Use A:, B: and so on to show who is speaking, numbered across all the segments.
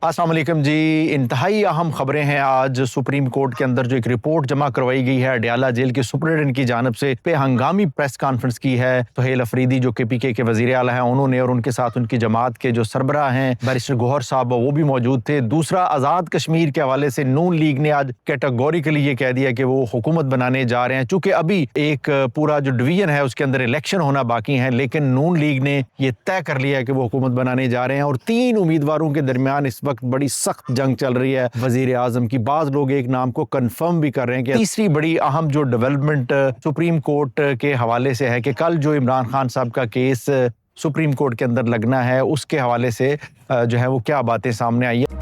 A: अस्सलाम वालेकुम जी। इंतहाई अहम खबरें हैं। आज सुप्रीम कोर्ट के अंदर जो एक रिपोर्ट जमा करवाई गई है अडयाला जेल के सुपरिटेंडेंट की जानिब से पे हंगामी प्रेस कॉन्फ्रेंस की है। सुहेल अफरीदी जो के पी के वज़ीर आला हैं उन्होंने, और उनके साथ उनकी जमात के जो सरबराह हैं बैरिस्टर गौहर साहब वो भी मौजूद थे। दूसरा, आज़ाद कश्मीर के हवाले से नून लीग ने आज कैटेगोरिकली ये कह दिया कि वो हुकूमत बनाने जा रहे हैं। चूँकि अभी एक पूरा जो डिवीजन है उसके अंदर इलेक्शन होना बाकी है, लेकिन नून लीग ने ये तय कर लिया है कि वो हुकूमत बनाने जा रहे हैं। और 3 उम्मीदवारों के दरमियान इस वक्त बड़ी सख्त जंग चल रही है वजीर आजम की। बाज़ लोग एक नाम को कंफर्म भी कर रहे हैं कि तीसरी बड़ी अहम जो डेवलपमेंट सुप्रीम कोर्ट के हवाले से है कि कल जो इमरान खान साहब का केस सुप्रीम कोर्ट के अंदर लगना है उसके हवाले से जो है वो क्या बातें सामने आई है।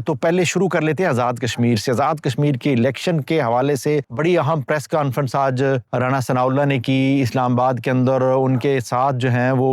A: तो पहले शुरू कर लेते हैं आज़ाद कश्मीर से। आज़ाद कश्मीर के इलेक्शन के हवाले से बड़ी अहम प्रेस कॉन्फ्रेंस आज राना सनाउल्लाह ने की इस्लामाबाद के अंदर। उनके साथ जो हैं वो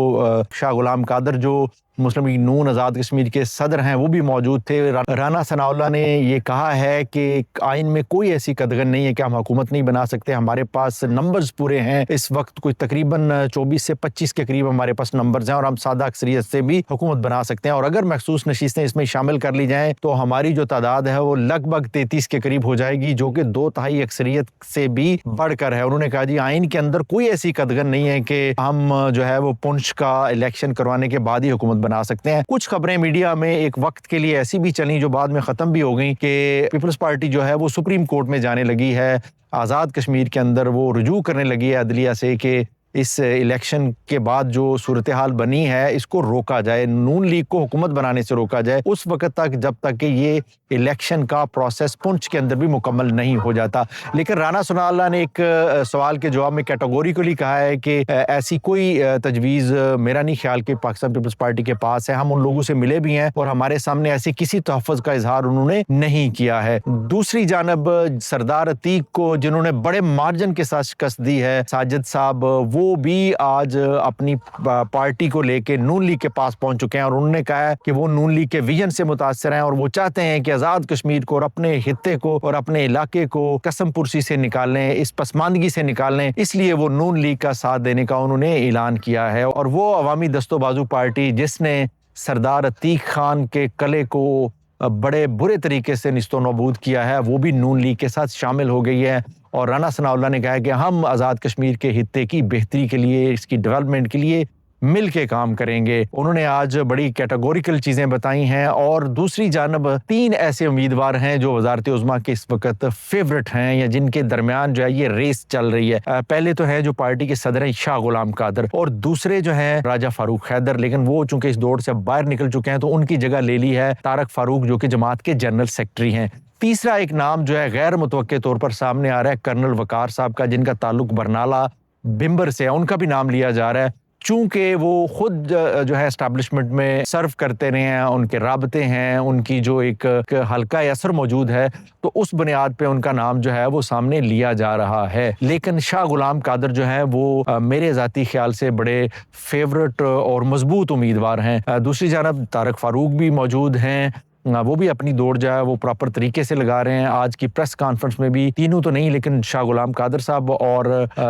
A: शाह गुलाम कादर जो मुस्लिम लीग नून आज़ाद कश्मीर के सदर हैं वो भी मौजूद थे। राना सनाउल्लाह ने ये कहा है कि आइन में कोई ऐसी कदगन नहीं है कि हम हुकूमत नहीं बना सकते, हमारे पास नंबर्स पूरे हैं। इस वक्त कोई तकरीबन 24 से 25 के करीब हमारे पास नंबर्स हैं और हम सादा अक्सरियत से भी हुकूमत बना सकते हैं। और अगर मखसूस नशीस्तें इसमें शामिल कर ली जाएँ तो हमारी जो तादाद है वो लगभग 33 के करीब हो जाएगी, जो कि 2/3 अक्सरियत से भी बढ़कर है। उन्होंने कहा जी आइन के अंदर कोई ऐसी कदगन नहीं है कि हम जो है वो पुंछ का इलेक्शन करवाने के बाद ही हुकूमत बना सकते हैं। कुछ खबरें मीडिया में एक वक्त के लिए ऐसी भी चली जो बाद में ख़त्म भी हो गई कि पीपल्स पार्टी जो है वो सुप्रीम कोर्ट में जाने लगी है, आज़ाद कश्मीर के अंदर वो रुजू करने लगी है अदलिया से कि इस इलेक्शन के बाद जो सूरत हाल बनी है इसको रोका जाए, नून लीग को हुकूमत बनाने से रोका जाए उस वक्त तक जब तक कि ये इलेक्शन का प्रोसेस पुंछ के अंदर भी मुकम्मल नहीं हो जाता। लेकिन राना सनाउल्लाह ने एक सवाल के जवाब में कैटेगोरिकली कहा है कि ऐसी कोई तजवीज़ मेरा नहीं ख्याल कि पाकिस्तान पीपल्स पार्टी के पास है। हम उन लोगों से मिले भी हैं और हमारे सामने ऐसी किसी तहफ़्फ़ुज़ का इजहार उन्होंने नहीं किया है। दूसरी जानब सरदार अतीक को जिन्होंने बड़े मार्जिन के साथ शिकस्त दी है, साजिद साहब वो भी आज अपनी पार्टी को लेके नून लीग के पास पहुंच चुके हैं और उन्होंने कहा है कि वो नून लीग के विजन से मुतासिर हैं और वो चाहते हैं कि आज़ाद कश्मीर को और अपने खित्ते को और अपने इलाके को कसम पुरसी से निकालने, इस पसमानदगी से निकालने, इसलिए वो नून लीग का साथ देने का उन्होंने ऐलान किया है। और वो अवामी दस्तोबाजू पार्टी जिसने सरदार अतीक खान के कले को बड़े बुरे तरीके से निस्तो नाबूद किया है वो भी नून लीग के साथ शामिल हो गई है। और राना सनाउल्लाह ने कहा है कि हम आज़ाद कश्मीर के हित्ते की बेहतरी के लिए, इसकी डेवलपमेंट के लिए मिल के काम करेंगे। उन्होंने आज बड़ी कैटेगोरिकल चीज़ें बताई हैं। और दूसरी जानब 3 ऐसे उम्मीदवार हैं जो वज़ारत उज़्मा के इस वक्त फेवरेट हैं या जिनके दरमियान जो है ये रेस चल रही है। पहले तो है जो पार्टी के सदर हैं शाह गुलाम कादर, और दूसरे जो हैं राजा फारूक हैदर, लेकिन वो चूँकि इस दौड़ से बाहर निकल चुके हैं तो उनकी जगह ले ली है तारक फारूक जो कि जमात के जनरल सेक्रेटरी हैं। तीसरा एक नाम जो है गैर मुतवक्के तौर पर सामने आ रहा है कर्नल वकार साहब का, जिनका ताल्लुक बरनाला बिम्बर से है, उनका भी नाम लिया जा रहा है। चूँकि वो खुद जो है एस्टैब्लिशमेंट में सर्व करते रहे हैं, उनके राबते हैं, उनकी जो एक हल्का असर मौजूद है, तो उस बुनियाद पे उनका नाम जो है वो सामने लिया जा रहा है। लेकिन शाह गुलाम कादर जो है वो मेरे ज़ाती ख्याल से बड़े फेवरेट और मजबूत उम्मीदवार हैं। दूसरी जानब तारक फारूक भी मौजूद हैं, वो भी अपनी दौड़ जो है वो प्रॉपर तरीके से लगा रहे हैं। आज की प्रेस कॉन्फ्रेंस में भी तीनों तो नहीं लेकिन शाह गुलाम कादर साहब और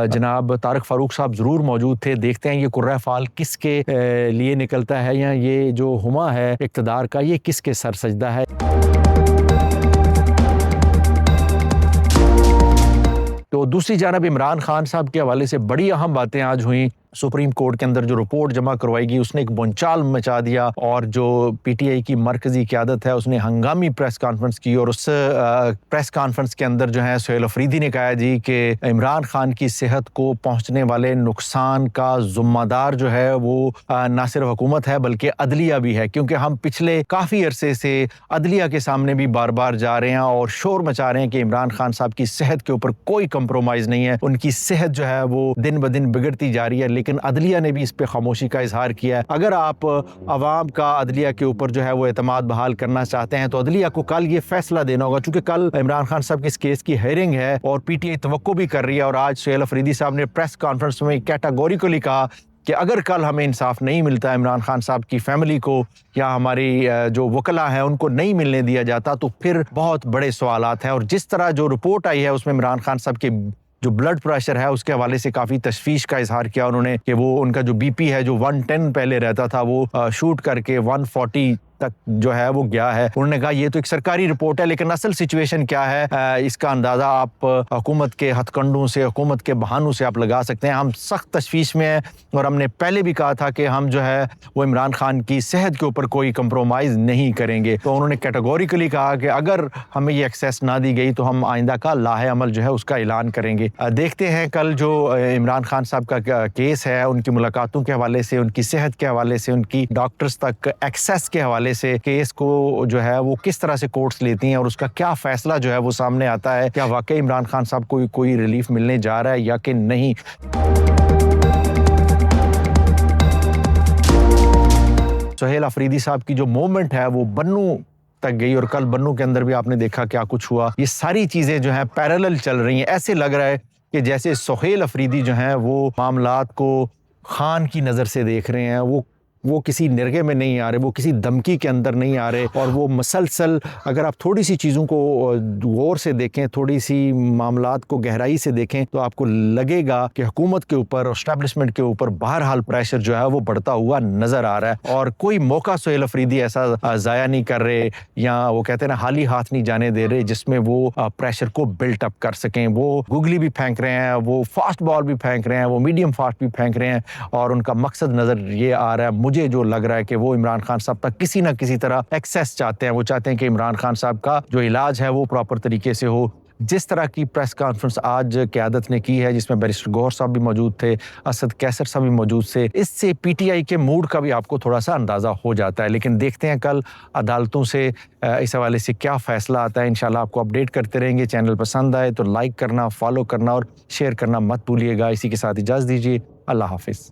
A: जनाब तारक फारूक साहब ज़रूर मौजूद थे। देखते हैं ये कुर्रा फाल किसके लिए निकलता है या ये जो हुमा है इक़्तिदार का ये किसके सर सजदा है। तो दूसरी जानब इमरान खान साहब के हवाले से बड़ी अहम बातें आज हुई। सुप्रीम कोर्ट के अंदर जो रिपोर्ट जमा करवाएगी उसने एक बोंचाल मचा दिया और जो पीटीआई की मरकजी क़यादत है उसने हंगामी प्रेस कॉन्फ्रेंस की। और उस प्रेस कॉन्फ्रेंस के अंदर जो है सुहेल अफरीदी ने कहा जी कि इमरान खान की सेहत को पहुंचने वाले नुकसान का ज़िम्मेदार जो है वो ना सिर्फ हुकूमत है बल्कि अदलिया भी है, क्योंकि हम पिछले काफ़ी अरसे से अदलिया के सामने भी बार बार जा रहे हैं और शोर मचा रहे हैं कि इमरान खान साहब की सेहत के ऊपर कोई कंप्रोमाइज़ नहीं है, उनकी सेहत जो है वो दिन ब दिन बिगड़ती जा रही है। लेकिन अदलिया ने भी इस पे खामोशी का इजहार किया है। अगर आप अवाम का अदलिया के ऊपर जो है वो एतमाद बहाल करना चाहते हैं तो अदलिया को कल ये फैसला देना होगा, चूंकि कल इमरान खान साहब की इस केस की हेयरिंग है और पीटीआई तवक्को भी कर रही है। और आज सुहेल अफरीदी साहब ने प्रेस कॉन्फ्रेंस में कैटेगोरिकली कहा कि अगर कल हमें इंसाफ नहीं मिलता इमरान खान साहब की फैमिली को या हमारी जो वकला हैं उनको नहीं मिलने दिया जाता तो फिर बहुत बड़े सवालात हैं। और जिस तरह जो रिपोर्ट आई है उसमें इमरान खान साहब के جو بلڈ پریشر ہے اس کے حوالے سے کافی تشویش کا اظہار کیا انہوں نے کہ وہ ان کا جو بی پی ہے جو 110 پہلے رہتا تھا وہ شوٹ کر کے 140 تک جو ہے وہ گیا ہے. انہوں نے کہا یہ تو ایک سرکاری رپورٹ ہے لیکن اصل سچویشن کیا ہے اس کا اندازہ آپ حکومت کے ہتھ کنڈوں سے, حکومت کے بہانوں سے آپ لگا سکتے ہیں. ہم سخت تشویش میں ہیں اور ہم نے پہلے بھی کہا تھا کہ ہم جو ہے وہ عمران خان کی صحت کے اوپر کوئی کمپرومائز نہیں کریں گے. تو انہوں نے کیٹیگوریکلی کہا کہ اگر ہمیں یہ ایکسیس نہ دی گئی تو ہم آئندہ کا لاہے عمل جو ہے اس کا اعلان کریں گے. دیکھتے ہیں کل جو عمران خان صاحب کا کیس ہے, ان کی ملاقاتوں کے حوالے سے, ان کی صحت کے حوالے سے, ان کی ڈاکٹرز تک ایکسیس کے حوالے سے کیس کو جو ہے وہ کس طرح سے کورٹس لیتی ہیں اور اس کا کیا فیصلہ جو ہے وہ سامنے آتا ہے. کیا واقعی عمران خان صاحب کو کوئی ریلیف ملنے جا رہا ہے یا کہ نہیں. سہیل افریدی صاحب کی جو موومنٹ ہے وہ بنو تک گئی اور کل بنو کے اندر بھی آپ نے دیکھا کیا کچھ ہوا. یہ ساری چیزیں جو ہیں پیرالل چل رہی ہیں. ایسے لگ رہا ہے کہ جیسے سہیل افریدی جو ہیں وہ معاملات کو خان کی نظر سے دیکھ رہے ہیں, وہ کسی نرغے میں نہیں آ رہے, وہ کسی دھمکی کے اندر نہیں آ رہے, اور وہ مسلسل اگر آپ تھوڑی سی چیزوں کو غور سے دیکھیں, تھوڑی سی معاملات کو گہرائی سے دیکھیں تو آپ کو لگے گا کہ حکومت کے اوپر, اسٹیبلشمنٹ کے اوپر بہرحال پریشر جو ہے وہ بڑھتا ہوا نظر آ رہا ہے. اور کوئی موقع سہیل افریدی ایسا ضائع نہیں کر رہے, یا وہ کہتے ہیں نا خالی ہاتھ نہیں جانے دے رہے جس میں وہ پریشر کو بلٹ اپ کر سکیں. وہ گوگلی بھی پھینک رہے ہیں, وہ فاسٹ بال بھی پھینک رہے ہیں, وہ میڈیم فاسٹ بھی پھینک رہے ہیں, اور ان کا مقصد نظر یہ آ رہا ہے مجھے جو لگ رہا ہے کہ وہ عمران خان صاحب تک کسی نہ کسی طرح ایکسیس چاہتے ہیں. وہ چاہتے ہیں کہ عمران خان صاحب کا جو علاج ہے وہ پراپر طریقے سے ہو. جس طرح کی پریس کانفرنس آج قیادت نے کی ہے جس میں بیرسٹر گوہر صاحب بھی موجود تھے, اسد کیسر صاحب بھی موجود تھے, اس سے پی ٹی آئی کے موڈ کا بھی آپ کو تھوڑا سا اندازہ ہو جاتا ہے. لیکن دیکھتے ہیں کل عدالتوں سے اس حوالے سے کیا فیصلہ آتا ہے. انشاءاللہ آپ کو اپڈیٹ کرتے رہیں گے. چینل پسند آئے تو لائک کرنا, فالو کرنا اور شیئر کرنا مت بھولیے گا. اسی کے ساتھ اجازت دیجیے. اللہ حافظ.